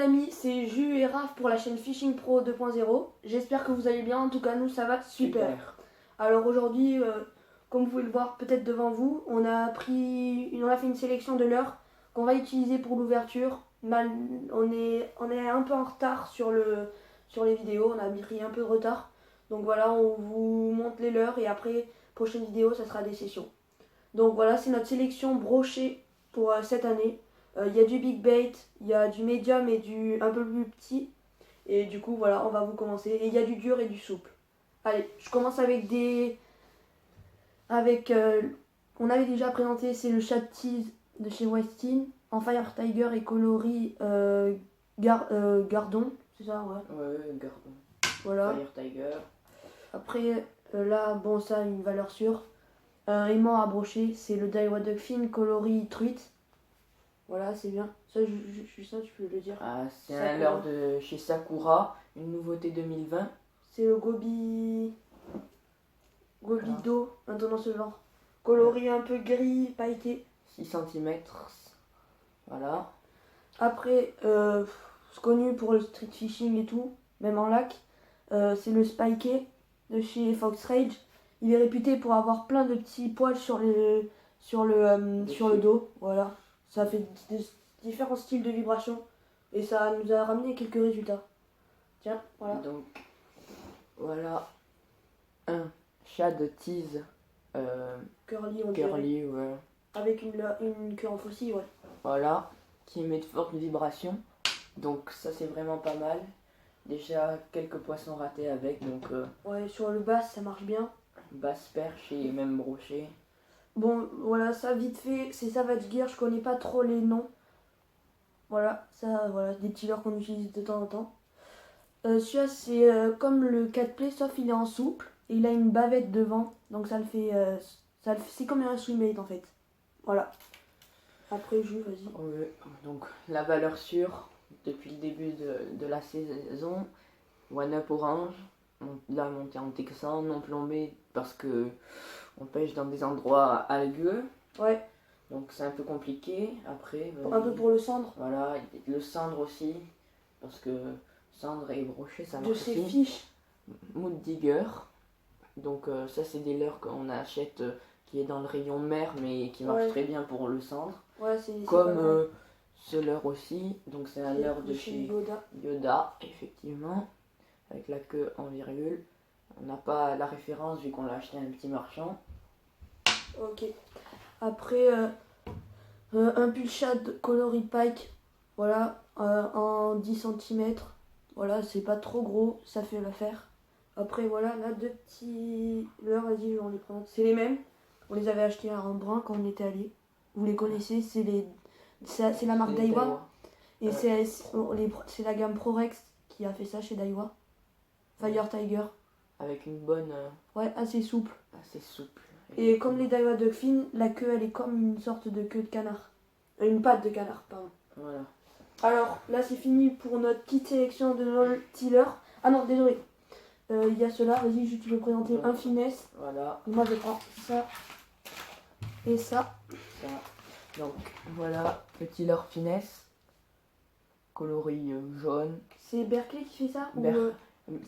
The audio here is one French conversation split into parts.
amis, c'est Jus et Raph pour la chaîne Fishing Pro 2.0. J'espère que vous allez bien, en tout cas nous ça va super. Alors aujourd'hui, comme vous pouvez le voir peut-être devant vous, on a fait une sélection de leurres qu'on va utiliser pour l'ouverture. On est un peu en retard sur les vidéos, on a pris un peu de retard. Donc voilà, on vous montre les leurres et après, prochaine vidéo, ça sera des sessions. Donc voilà, c'est notre sélection brochée pour cette année. Il y a du big bait, il y a du médium et du un peu plus petit. Et du coup, voilà, on va vous commencer. Et il y a du dur et du souple. Allez, je commence avec on avait déjà présenté, c'est le Shad Tease de chez Westin en Fire Tiger et coloris Gardon, c'est ça, ouais. Ouais, Gardon. Voilà. Fire Tiger. Après, là, bon, ça, une valeur sûre. Un aimant à brocher, c'est le Daiwa Duckfin coloris truite. Voilà, c'est bien. Ça, ça, tu peux le dire. Ah, c'est un leurre de chez Sakura, une nouveauté 2020. C'est le Gobido, un truc dans ce genre. Coloris un peu gris, pailleté. 6 cm. Voilà. Après, c'est connu pour le street fishing et tout, même en lac. C'est le Spiké de chez Fox Rage. Il est réputé pour avoir plein de petits poils sur le dos. Voilà. Ça fait différents styles de vibration. Et ça nous a ramené quelques résultats. Tiens, voilà. Donc, voilà. Un Shad Tease. Curly, on Curly, dirait. ouais. Avec une queue en faucille, ouais. Voilà. Qui émet de fortes vibrations. Donc, ça, c'est vraiment pas mal. Déjà, quelques poissons ratés avec. Donc, ouais, sur le bas, ça marche bien. Basse perche et même brochet. Bon, voilà, ça vite fait, c'est Savage Gear, je connais pas trop les noms. Voilà, ça, voilà, des petits leurres qu'on utilise de temps en temps. Celui-là, c'est comme le 4 play, sauf il est en souple. Et il a une bavette devant, donc ça le fait, c'est comme un swimmate en fait. Voilà. Après, vas-y. Ouais, donc, la valeur sûre, depuis le début de la saison, One Up Orange. Là, monté en texan, non plombé, parce que on pêche dans des endroits algueux. Ouais. Donc c'est un peu compliqué. Après, un peu pour le cendre. Voilà, le cendre aussi, parce que cendre et brochet, ça marche de aussi. ces fiches. Mood Digger. Donc ça, c'est des leurres qu'on achète qui est dans le rayon mer, mais qui marche très bien pour le cendre. Ouais, c'est comme ce leurre aussi. Donc c'est un leurre de chez Yoda. Yoda, effectivement, avec la queue en virgule. On n'a pas la référence vu qu'on l'a acheté à un petit marchand. Ok. Après, un Pulshad coloris pike. Voilà, en 10 cm. Voilà, c'est pas trop gros, ça fait l'affaire. Après, voilà, là, deux petits leurres, vas-y, on les prend. C'est les mêmes. On les avait achetés à Embrun quand on était allés. Vous les connaissez, c'est la marque Daiwa. Et c'est la gamme ProRex qui a fait ça chez Daiwa. Fire Tiger. Avec une bonne... ouais, assez souple. Assez souple. Et comme les Daiwa Duckfin, la queue, elle est comme une sorte de queue de canard. Une patte de canard, pardon. Voilà. Alors, là, c'est fini pour notre petite sélection de nos petits leurres. Ah non, désolé. Il y a ceux-là, vas-y, tu peux présenter un finesse. Voilà. Moi, je prends ça et ça. Donc, voilà, petit leurre finesse. Coloris jaune. C'est Berkeley qui fait ça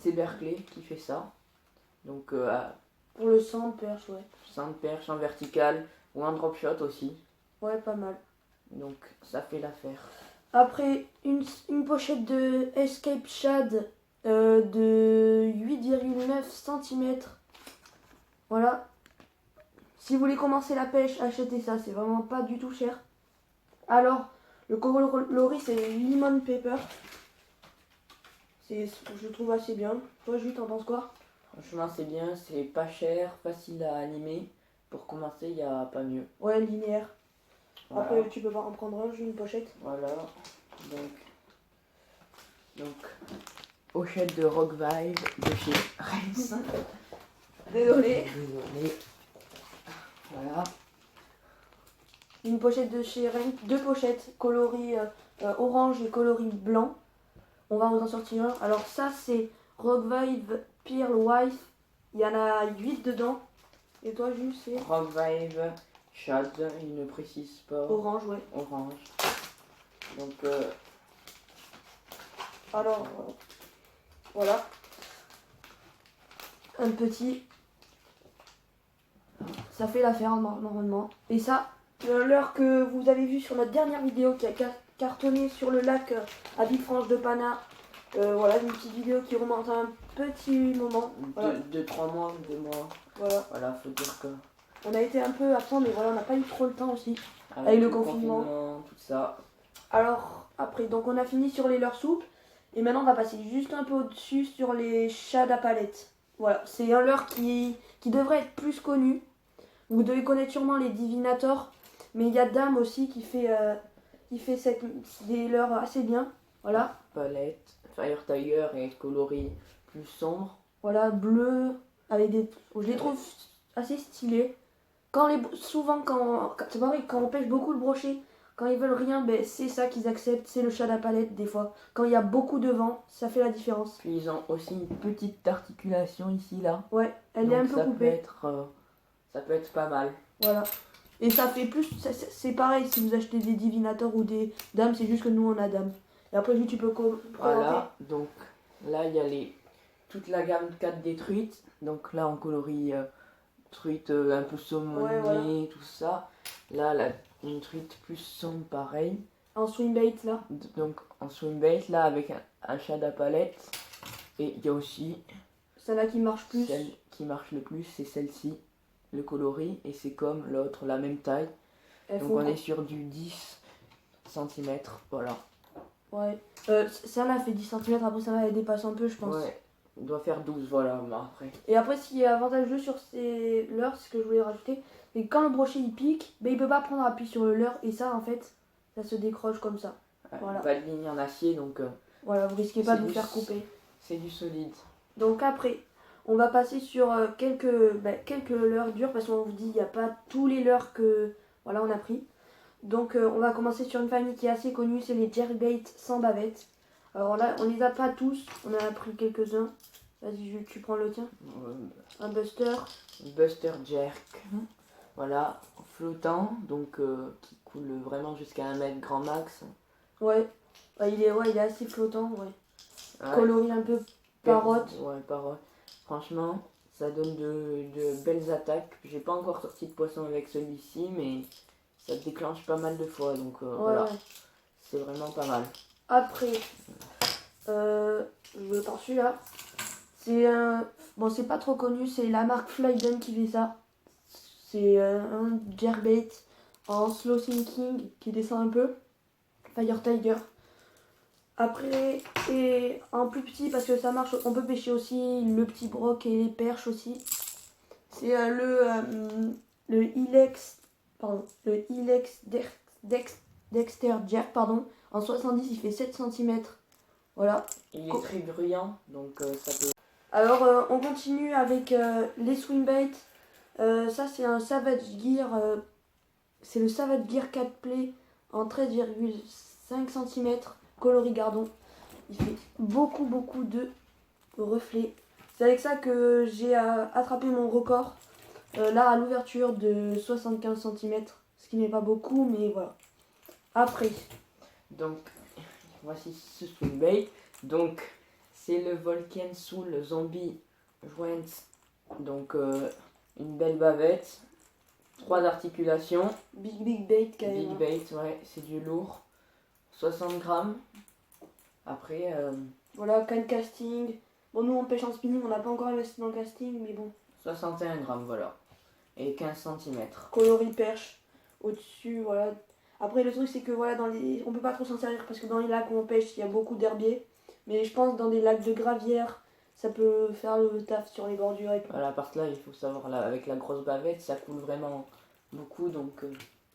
C'est Berkeley qui fait ça. Donc, pour le centre perche, ouais. Centre perche en vertical ou en drop shot aussi. Ouais, pas mal. Donc, ça fait l'affaire. Après, une pochette de Escape Shad de 8,9 cm. Voilà. Si vous voulez commencer la pêche, achetez ça. C'est vraiment pas du tout cher. Alors, le coloris, c'est Lemon Pepper. Je trouve assez bien. Toi, Jules, t'en penses quoi? Franchement, c'est bien. C'est pas cher, facile à animer. Pour commencer, il n'y a pas mieux. Ouais, linéaire. Voilà. Après, tu peux pas en prendre un, une pochette. Voilà. Donc pochette de Rock Vibe de chez Rennes. Désolé. Voilà. Une pochette de chez Rennes. Deux pochettes coloris orange et coloris blanc. On va vous en sortir un. Alors ça, c'est Rock Vibe Pearl Wife. Il y en a 8 dedans. Et toi, Jules, c'est Rock Vibe Shad, il ne précise pas. Orange, ouais. Orange. Donc Alors, voilà. Un petit. Ça fait l'affaire normalement. Et ça, l'heure que vous avez vu sur notre dernière vidéo qui a cartonné sur le lac à Villefranche de Panard. Voilà, une petite vidéo qui remonte à un petit moment. Voilà. De 3 mois, 2 mois. Voilà, faut dire que. On a été un peu absent, mais voilà, on n'a pas eu trop le temps aussi. Avec le confinement. Tout ça. Alors, après, donc on a fini sur les leurres souples. Et maintenant, on va passer juste un peu au-dessus sur les shad à palette. Voilà, c'est un leurre qui devrait être plus connu. Vous devez connaître sûrement les Divinators. Mais il y a Dame aussi qui fait des leurres assez bien. Voilà. Palette, Fire Tiger et coloris plus sombres. Voilà, bleu, avec des. Je les trouve assez stylés. Souvent, c'est pareil, quand on pêche beaucoup le brochet, quand ils veulent rien, ben, c'est ça qu'ils acceptent, c'est le shad à palette des fois. Quand il y a beaucoup de vent, ça fait la différence. Puis ils ont aussi une petite articulation ici, là. Ouais, elle est un peu coupée. Ça peut être pas mal. Voilà. Et ça fait plus. C'est pareil si vous achetez des Divinators ou des Dames, c'est juste que nous on a Dames. Et après, tu peux présenter. Voilà, donc là il y a toute la gamme 4 des truites. Donc là en coloris truite un peu saumonée, voilà. Tout ça. Là, une truite plus sombre, pareil. En swimbait là. Donc en swimbait là avec un shad à palette. Et il y a aussi. Celle-là qui marche plus. Celle qui marche le plus, c'est celle-ci. Le coloris. Et c'est comme l'autre, la même taille. Donc on est sur du 10 cm. Voilà. Ouais. Celle-là fait 10 cm. Après, celle-là elle dépasse un peu, je pense. Ouais. On doit faire 12, voilà, après. Et après, ce qui est avantageux sur ces leurres, c'est ce que je voulais rajouter, c'est que quand le brochet il pique, ben, il peut pas prendre appui sur le leurre et ça, en fait, ça se décroche comme ça. Voilà. Pas de ligne en acier, donc. Voilà, vous risquez pas de vous faire couper. C'est du solide. Donc après, on va passer sur quelques leurres dures parce qu'on vous dit il n'y a pas tous les leurres que voilà on a pris. Donc on va commencer sur une famille qui est assez connue, c'est les jerkbait sans bavette. Alors là, on les a pas tous, on en a pris quelques-uns. Vas-y, tu prends le tien. Un buster. Buster jerk. Voilà, flottant, donc qui coule vraiment jusqu'à 1 mètre grand max. Ouais, il est assez flottant, ouais. Coloris un peu parotte. Ouais, parotte. Franchement, ça donne de belles attaques. J'ai pas encore sorti de poisson avec celui-ci, mais ça déclenche pas mal de fois, donc voilà. Ouais. C'est vraiment pas mal. Après, je veux par celui-là. C'est pas trop connu, c'est la marque Flyden qui fait ça. C'est un jerkbait en slow sinking qui descend un peu. Fire Tiger. Après, et en plus petit parce que ça marche, on peut pêcher aussi le petit broc et les perches aussi. C'est le Ilex Dexter Jerk, pardon. En 70, il fait 7 cm. Voilà. Il est très bruyant, donc ça peut... Alors, on continue avec les swingbaits. Ça, c'est un Savage Gear. C'est le Savage Gear 4 Play en 13,5 cm. Coloris gardon. Il fait beaucoup de reflets. C'est avec ça que j'ai attrapé mon record. Là, à l'ouverture de 75 cm. Ce qui n'est pas beaucoup, mais voilà. Après. Donc, voici ce swimbait. Donc, c'est le Volcan Soul Zombie Joint. Donc, une belle bavette. 3 articulations. Big bait quand même. Big bait, ouais, c'est du lourd. 60 grammes. Après. Voilà, canne casting. Bon, nous on pêche en spinning, on n'a pas encore investi dans le casting, mais bon. 61 grammes, voilà. Et 15 cm. Coloris perche. Au-dessus, voilà. Après, le truc, c'est que voilà, on peut pas trop s'en servir parce que dans les lacs où on pêche, il y a beaucoup d'herbiers. Mais je pense dans des lacs de gravière, ça peut faire le taf sur les bordures et tout. Voilà, par là, il faut savoir, là, avec la grosse bavette, ça coule vraiment beaucoup, donc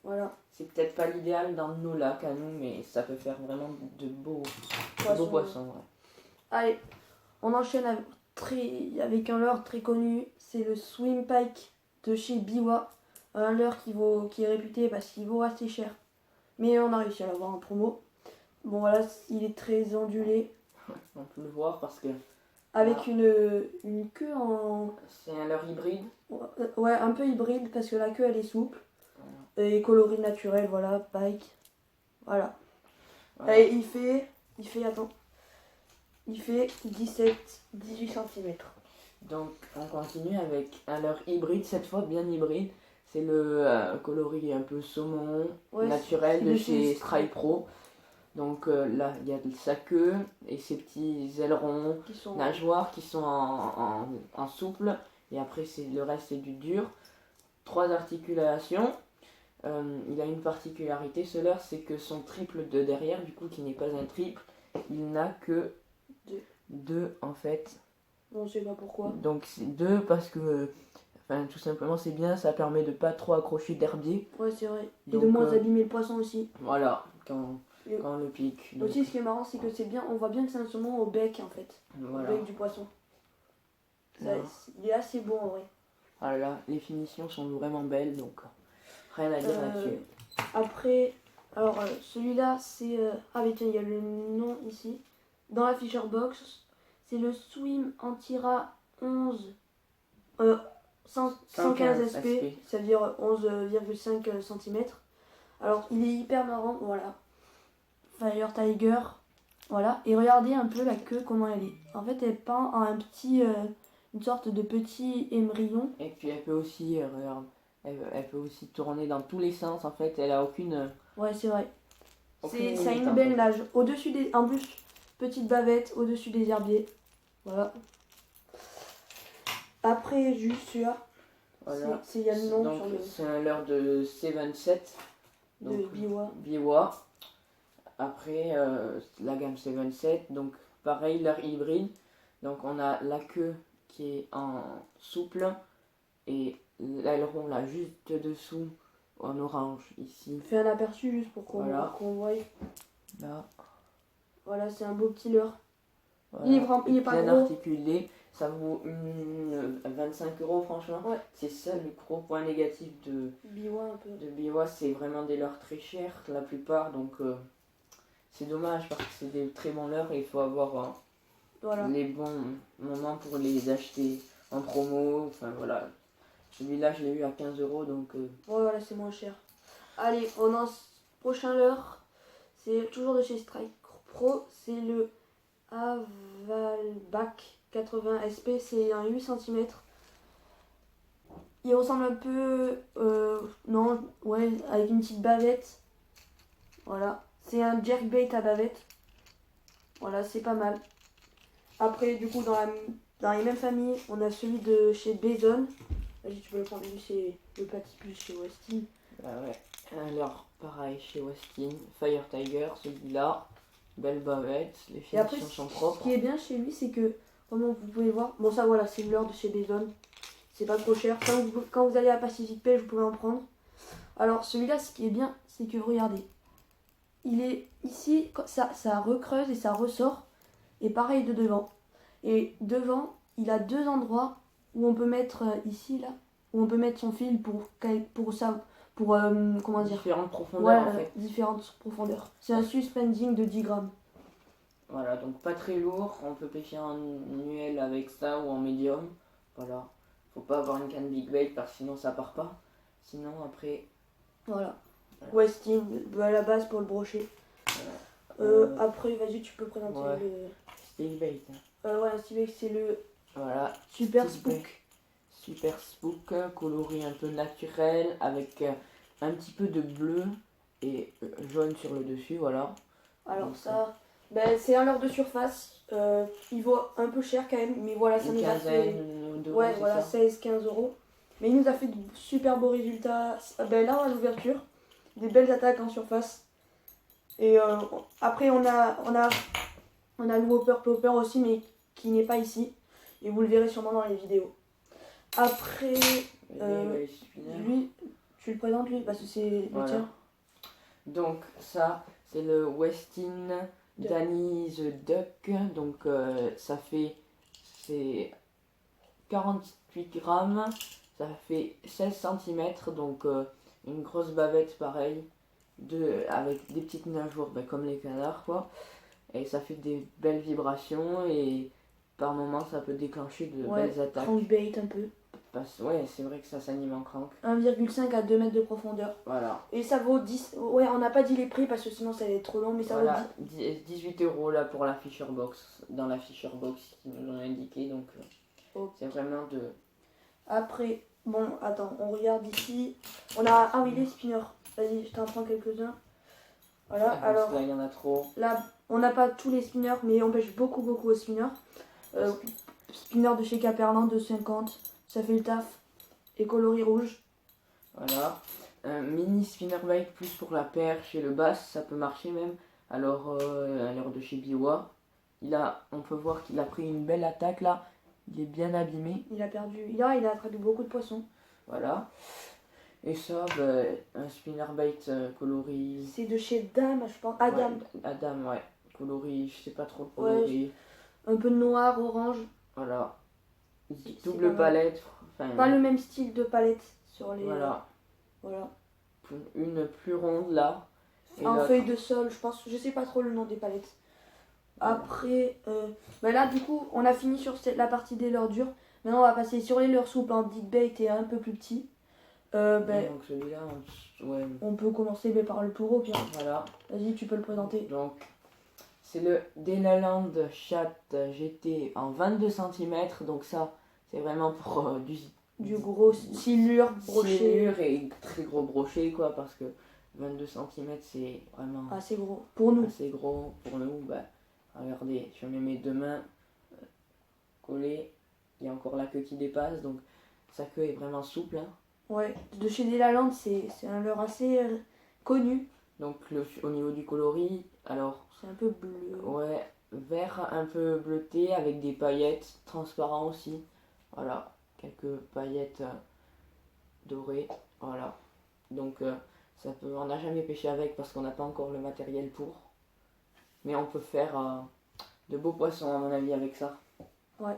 voilà. C'est peut-être pas l'idéal dans nos lacs à nous, mais ça peut faire vraiment de beaux poissons. Ouais. Allez, on enchaîne avec un leurre très connu, c'est le Swim Pike de chez Biwa. Un leurre qui est réputé parce qu'il vaut assez cher. Mais on a réussi à l'avoir en promo. Bon voilà, il est très ondulé. On peut le voir parce que... Avec une queue en... C'est un leurre hybride. Ouais, un peu hybride parce que la queue elle est souple. Et coloris naturel, voilà, Pike. Voilà. Et il fait, attends. il fait 17-18 cm. Donc on continue avec un leurre hybride, cette fois bien hybride. C'est le coloris un peu saumon naturel c'est de de chez chez Stripe Pro. Donc là, il y a sa queue et ses petits ailerons, qui sont nageoires qui sont en souple. Et après, le reste, c'est du dur. 3 articulations. Il a une particularité, ce leurre, c'est que son triple de derrière, du coup, qui n'est pas un triple, il n'a que deux en fait. On sait pas pourquoi. Donc c'est 2 parce que, enfin, tout simplement, c'est bien, ça permet de pas trop accrocher d'herbier. Ouais, c'est vrai. Et Donc, de moins abîmer le poisson aussi. Voilà, quand on le pique. Donc, aussi, ce qui est marrant, c'est que c'est bien, on voit bien que c'est un saumon au bec en fait. voilà. Au bec du poisson. Voilà. Il est assez bon en vrai. Voilà, les finitions sont vraiment belles, donc rien à dire là-dessus. Après, alors celui-là, c'est. Ah, mais tiens, il y a le nom ici. Dans la Fisher Box, c'est le Swim Antira 11 115 SP, c'est-à-dire 11,5 cm. Alors, il est hyper marrant, voilà. Fire Tiger, voilà. Et regardez un peu la queue, comment elle est. En fait, elle peint en une sorte de petit émerillon. Et puis elle peut aussi, regarde, elle peut aussi tourner dans tous les sens, en fait, elle a aucune... Ouais, c'est vrai. Ça a limite, une belle nage. Au-dessus des... En plus, petite bavette au-dessus des herbiers. Voilà. Après, juste celui-là. Voilà. Il y a le nom donc, sur le... c'est un leurre de C27. De Biwa. Biwa. Après, la gamme C27. Donc, pareil, leurre hybride. Donc, on a la queue qui est en souple. Et l'aileron là, juste dessous, en orange, ici. Fais un aperçu juste pour qu'on voit. Là. Voilà, c'est un beau petit leurre. Voilà. Il est pas bien gros. articulé. Ça vaut 25 € franchement. Ouais. C'est ça le gros point négatif de Biwa un peu. De Biwa, c'est vraiment des leurres très chers la plupart, donc c'est dommage parce que c'est des très bons leurres et il faut avoir les bons moments pour les acheter en promo. Enfin voilà, celui-là je l'ai eu à 15 € donc. Ouais, voilà, c'est moins cher. Allez, on a prochain leurre. C'est toujours de chez Strike Pro. C'est le Avalbac 80 SP. C'est un 8 cm. Il ressemble un peu. Non, ouais, avec une petite bavette. Voilà. C'est un jerkbait à bavette. Voilà, c'est pas mal. Après, du coup, dans les mêmes familles, on a celui de chez Bezon. Vas-y, tu peux le prendre. Lui, c'est le platypus chez Westin. Ah ouais. Alors, pareil chez Westin, Fire Tiger, celui-là. Belle bavette, les finitions sont propres. Ce qui est bien chez lui, c'est que, comment vous pouvez voir, bon, ça voilà, c'est l'heure de chez Bezon. C'est pas trop cher. Quand vous allez à Pacific Page, vous pouvez en prendre. Alors, celui-là, ce qui est bien, c'est que regardez. Il est ici, ça recreuse et ça ressort. Et pareil de devant. Et devant, il a deux endroits où on peut mettre ici, là, où on peut mettre son fil pour comment dire, différentes profondeurs en fait. Différentes profondeurs. C'est un suspending de 10 grammes. Voilà, donc pas très lourd. On peut pêcher en nuel avec ça ou en médium. Voilà. Faut pas avoir une canne big bait parce que sinon ça part pas. Sinon après. Voilà. Westin, à la base pour le brocher. Voilà. Après, vas-y, tu peux présenter le. Steel bait. Ouais, un steel bait, c'est le. Voilà. Super Spook. Super Spook, coloris un peu naturel avec un petit peu de bleu et jaune sur le dessus, voilà. Alors donc, ça, c'est un leurre de surface. Il vaut un peu cher quand même, mais voilà, ça nous a fait. Ouais, voilà, 16-15 €. Mais il nous a fait de super beaux résultats. Là, à l'ouverture, des belles attaques en surface. Et après, on a le Whopper Plopper aussi, mais qui n'est pas ici. Et vous le verrez sûrement dans les vidéos. Après, lui, tu le présentes lui, parce que c'est le tien. Donc ça, c'est le Westin Danny the Duck. Donc ça fait, c'est 48 grammes, ça fait 16 cm, donc une grosse bavette pareil, avec des petites nageoires comme les canards quoi. Et ça fait des belles vibrations et par moments ça peut déclencher de belles attaques. Crankbait un peu. Ouais, c'est vrai que ça s'anime en crank. 1,5 à 2 mètres de profondeur. Voilà. Et ça vaut 10. Ouais, on n'a pas dit les prix parce que sinon ça allait être trop long, mais ça vaut 18 € là pour la Fisher Box. Dans la Fisher Box qui nous l'ont indiqué. Donc, c'est vraiment de. Après, bon, attends, on regarde ici. On a. Ah oui, les spinners. Vas-y, je t'en prends quelques-uns. Voilà, alors. Là, il y en a trop. Là, on n'a pas tous les spinners, mais on pêche beaucoup aux spinners. Spinner de chez Caperlin, 2,50. Ça fait le taf. Et coloris rouge. Voilà. Un mini spinnerbait plus pour la perche et le bass, ça peut marcher même. Alors, à l'heure de chez Biwa, on peut voir qu'il a pris une belle attaque là. Il est bien abîmé. Il a perdu. Il a attrapé beaucoup de poissons. Voilà. Et ça, un spinnerbait coloris. C'est de chez Dame, je pense. Adam. Ouais, Adam, ouais. Coloris, je sais pas trop le coloris. Ouais, un peu noir, orange. Voilà. Double palette. Pas le même style de palette sur les. Voilà. Voilà. Une plus ronde là. En feuille de sol, je pense. Je sais pas trop le nom des palettes. Après, là du coup, on a fini sur la partie des leurres dures. Maintenant, on va passer sur les leurres souples en deep bait et un peu plus petits. Donc celui-là, on peut commencer par le plus gros, Pierre. Voilà. Vas-y, tu peux le présenter. Donc, c'est le Delaland Chat GT en 22 cm. Donc ça, c'est vraiment pour du gros silure, brochet. Silure et très gros brochet, quoi, parce que 22 cm, c'est vraiment assez gros. Pour nous. Assez gros pour nous. Regardez, je mets mes deux mains collées. Il y a encore la queue qui dépasse, donc sa queue est vraiment souple. Hein. Ouais, de chez Delaland, c'est un leurre assez connu. Donc au niveau du coloris, alors... C'est un peu bleu. Ouais, vert un peu bleuté avec des paillettes transparents aussi. Voilà, quelques paillettes dorées. Voilà. Donc on n'a jamais pêché avec parce qu'on n'a pas encore le matériel pour. Mais on peut faire de beaux poissons à mon avis avec ça. Ouais.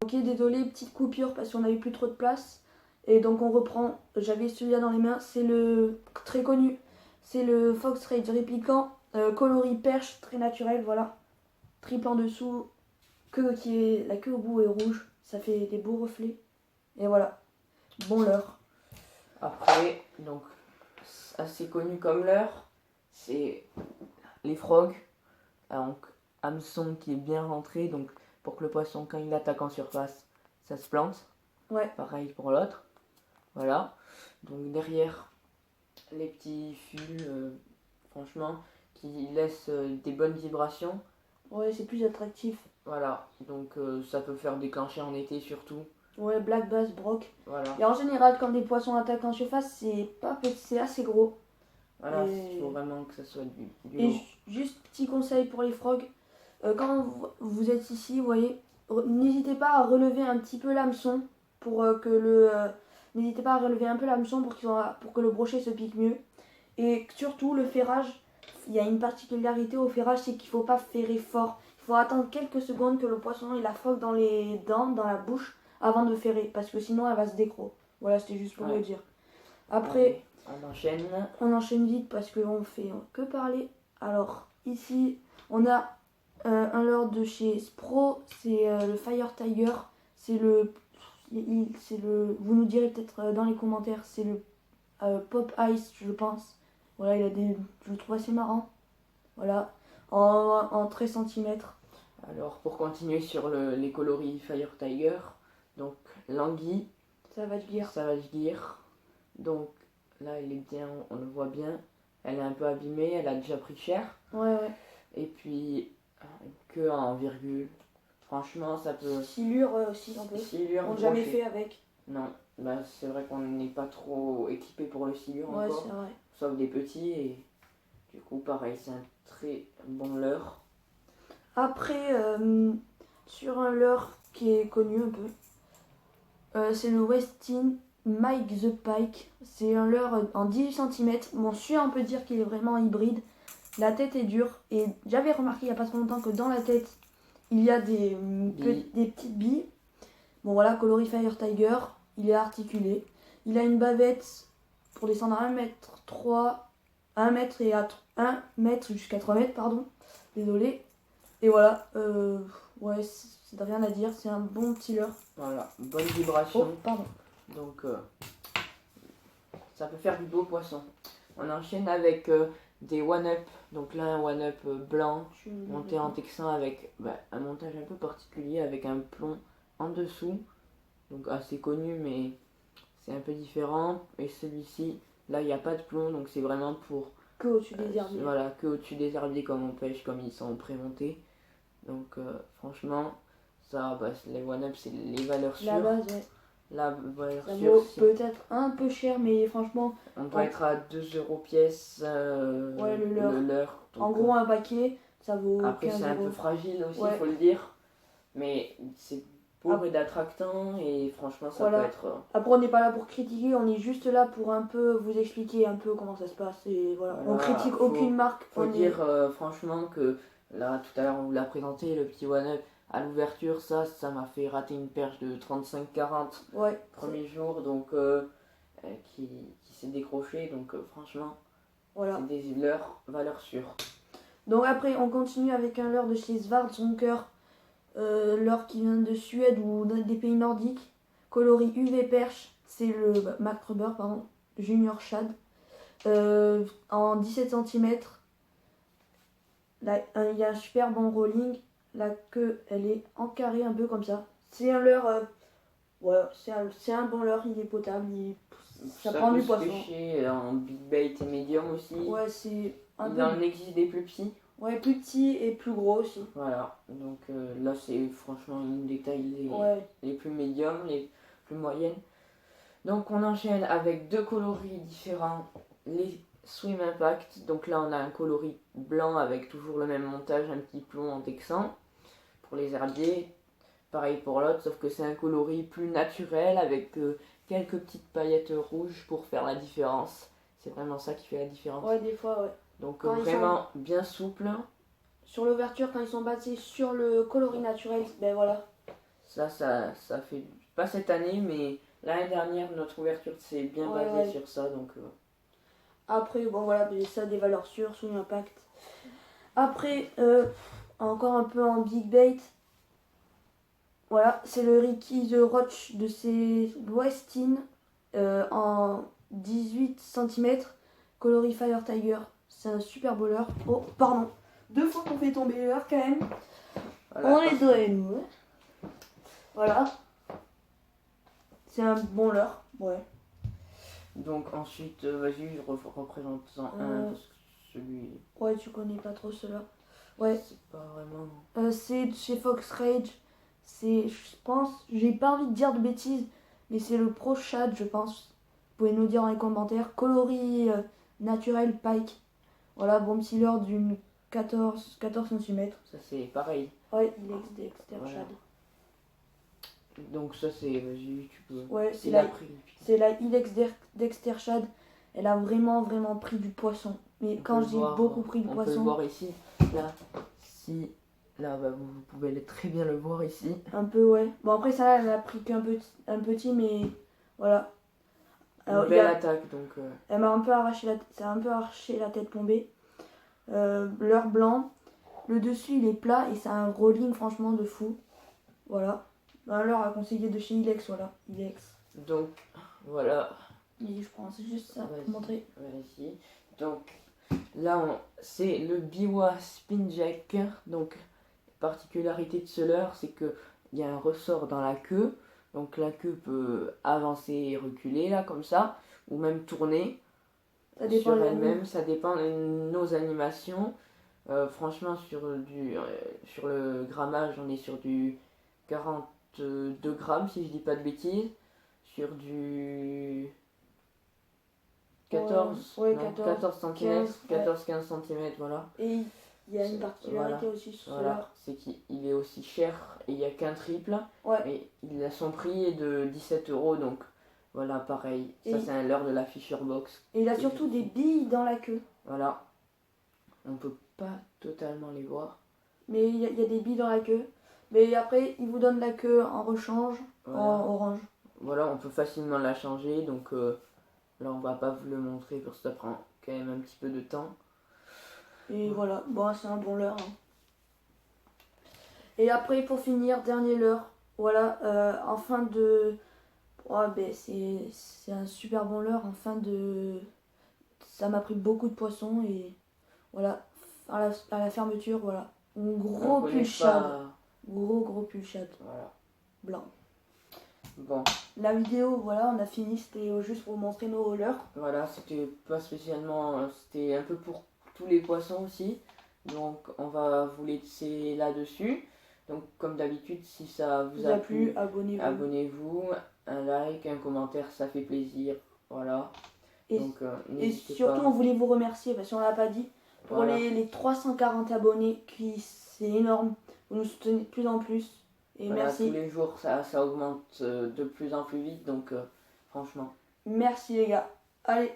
Ok, désolé, petite coupure parce qu'on n'avait plus trop de place. Et donc on reprend, j'avais celui-là dans les mains, c'est le très connu. C'est le Fox Rage répliquant, coloris perche, très naturel, voilà. Triple en dessous, la queue au bout est rouge, ça fait des beaux reflets. Et voilà, bon leurre. Après, donc, assez connu comme leurre, c'est les frogs. Donc, hameçon qui est bien rentré, donc pour que le poisson, quand il attaque en surface, ça se plante. Ouais. Pareil pour l'autre. Voilà. Donc derrière, les petits fûts, franchement, qui laissent des bonnes vibrations. Ouais, c'est plus attractif. Voilà. Donc ça peut faire déclencher en été surtout. Ouais, black bass, broc. Voilà. Et en général, quand des poissons attaquent en surface, c'est assez gros. Voilà, il faut vraiment que ça soit du Et lourd. juste petit conseil pour les frogs. Quand vous êtes ici, vous voyez, n'hésitez pas à relever un petit peu l'hameçon pour n'hésitez pas à relever un peu l'hameçon pour que le brochet se pique mieux. Et surtout, le ferrage, il y a une particularité au ferrage, c'est qu'il ne faut pas ferrer fort. Il faut attendre quelques secondes que le poisson il la frotte dans les dents, dans la bouche, avant de ferrer, parce que sinon elle va se décro. Voilà, c'était juste pour le dire. Après, on enchaîne vite parce qu'on fait que parler. Alors, ici, on a un leurre de chez Spro, c'est le Fire Tiger. Vous nous direz peut-être dans les commentaires, c'est le Pop Ice, je pense. Voilà, je le trouve assez marrant. Voilà, en 13 cm. Alors, pour continuer sur les coloris Fire Tiger, donc l'anguille. Savage Gear. Donc là, il est bien, on le voit bien. Elle est un peu abîmée, elle a déjà pris cher. Ouais. Et puis, queue en virgule. Franchement, ça peut... Silure aussi, un peu. Silure, on n'a jamais fait avec. Non, c'est vrai qu'on n'est pas trop équipé pour le silure encore. Ouais, c'est vrai. Sauf des petits et du coup, pareil, c'est un très bon leurre. Après, sur un leurre qui est connu un peu, c'est le Westin Mike the Pike. C'est un leurre en 18 cm. Bon, celui-là, on peut dire qu'il est vraiment hybride. La tête est dure. Et j'avais remarqué il n'y a pas trop longtemps que dans la tête, il y a des petites billes. Bon, voilà, coloris Fire Tiger. Il est articulé. Il a une bavette pour descendre à 1m3, 1 mètre et à 1 mètre jusqu'à 3 mètres, pardon. Désolé. Et voilà, ouais, c'est rien à dire. C'est un bon petit leurre. Voilà, bonne vibration. Oh, pardon. Donc ça peut faire du beau poisson. On enchaîne avec des one-up. Donc là, un one-up blanc, monté en texan avec un montage un peu particulier, avec un plomb en dessous. Donc assez connu, mais c'est un peu différent. Et celui-ci, là, il n'y a pas de plomb, donc c'est vraiment pour... Que au-dessus des herbiers. Voilà, que au-dessus des herbiers comme on pêche, comme ils sont prémontés. Donc franchement, ça, les one-up, c'est les valeurs sûres. La base, ouais. La valeur ça sûre, vaut peut-être un peu cher, mais franchement... On doit être à 2 € pièce, ouais, le leurre. Donc, en gros, un paquet, ça vaut après, 15 c'est un euros. peu fragile aussi, Ouais. faut le dire. Mais c'est bourré d'attractants et franchement, ça peut être... Après, on n'est pas là pour critiquer, on est juste là pour un peu vous expliquer un peu comment ça se passe. Et voilà. On critique aucune marque. Faut dire franchement que là, tout à l'heure, on vous l'a présenté, le petit one-up. À l'ouverture, ça m'a fait rater une perche de 35-40 premier jour, donc qui s'est décroché. Donc franchement, c'est des leurres valeurs sûres. Donc après, on continue avec un leurre de chez Svartzonker, leurre qui vient de Suède ou des pays nordiques, coloris UV perche, c'est le Macrobber, pardon, Junior Shad, en 17 cm. Là, il y a un super bon rolling, la queue elle est en carré un peu comme ça. C'est un leurre, c'est un bon leurre, il est potable, ça prend du poisson. En big bait et medium aussi. Ouais, c'est un peu... Il en existe des plus petits. Ouais, plus petits et plus gros aussi. Voilà, donc là c'est franchement une des tailles les plus médiums, les plus moyennes. Donc on enchaîne avec deux coloris différents, les Swim Impact. Donc là on a un coloris blanc avec toujours le même montage, un petit plomb en texan pour les herbiers. Pareil pour l'autre, sauf que c'est un coloris plus naturel avec quelques petites paillettes rouges pour faire la différence. C'est vraiment ça qui fait la différence. Ouais, des fois, ouais. Donc vraiment bien souple. Sur l'ouverture, quand ils sont basés sur le coloris naturel, ben voilà. Ça fait pas cette année, mais l'année dernière, notre ouverture s'est bien basée sur ça. Donc après, bon voilà, ça des valeurs sûres, sous impact. Après, encore un peu en big bait. Voilà, c'est le Ricky the Roach de chez Westin en 18 cm, coloris Fire Tiger. C'est un super beau leurre. Oh, pardon. 2 fois qu'on fait tomber le leurre quand même. Voilà, on est doués, nous. Voilà. C'est un bon leurre, ouais. Donc ensuite, vas-y, représente-en un, celui... Ouais, tu connais pas trop cela. Ouais. C'est pas vraiment... c'est chez Fox Rage. C'est, je pense, j'ai pas envie de dire de bêtises, mais c'est le Pro Shad, je pense. Vous pouvez nous dire dans les commentaires. Coloris naturel Pike. Voilà, bon petit leurre d'une 14 cm. Ça c'est pareil. Ouais, Ilex Dexter Shad. Donc ça c'est, vas-y, tu peux... Ouais, c'est la Ilex Dexter Shad. Elle a vraiment pris du poisson. Mais quand je dis beaucoup pris du poisson... On peut le voir ici, là, si... Là, vous pouvez très bien le voir ici. Un peu, ouais. Bon, après, ça, elle a pris qu'un petit, mais voilà. Alors, une belle attaque, donc... Elle m'a un peu arraché la tête plombée. Leurre blanc. Le dessus, il est plat et ça a un rolling, franchement, de fou. Voilà. Un leurre à conseiller de chez Ilex, voilà. Ilex. Donc, voilà. Et je prends juste ça pour montrer. Vas-y. Donc, là, c'est le Biwa Spinjack. Donc... particularité de ce leurre, c'est qu'il y a un ressort dans la queue. Donc la queue peut avancer et reculer, là, comme ça, ou même tourner sur elle-même. Ça dépend de nos animations. Franchement, sur le grammage, on est sur du 42 grammes, si je dis pas de bêtises. Sur du 14 cm, 14-15 cm, voilà. Et il y a une particularité aussi sur ce leurre. C'est qu'il est aussi cher et il n'y a qu'un triple. Mais il a son prix est de 17 €, donc voilà, pareil. Ça, c'est un leurre de la Fisher Box. Et il a surtout des billes dans la queue. Voilà. On peut pas totalement les voir. Mais il y a des billes dans la queue. Mais après, il vous donne la queue en rechange, en orange. Voilà, on peut facilement la changer. Donc là, on va pas vous le montrer parce que ça prend quand même un petit peu de temps. Et voilà, bon, c'est un bon leurre. Hein. Et après, pour finir, dernier leurre. Voilà, Oh, ben, c'est un super bon leurre. Ça m'a pris beaucoup de poissons et voilà. À la fermeture, voilà. Un gros pulchade. Gros pulchade. Voilà. Blanc. Bon. La vidéo, voilà, on a fini. C'était juste pour vous montrer nos leurres. Voilà, c'était pas spécialement. C'était un peu pour tous les poissons aussi. Donc on va vous laisser là-dessus. Donc comme d'habitude, si ça vous a plu, abonnez-vous. Un like, un commentaire, ça fait plaisir. Voilà. Et surtout, on voulait vous remercier, parce qu'on l'a pas dit, pour les 340 abonnés, c'est énorme. Vous nous soutenez de plus en plus. Et merci. Tous les jours, ça augmente de plus en plus vite, donc franchement. Merci les gars. Allez.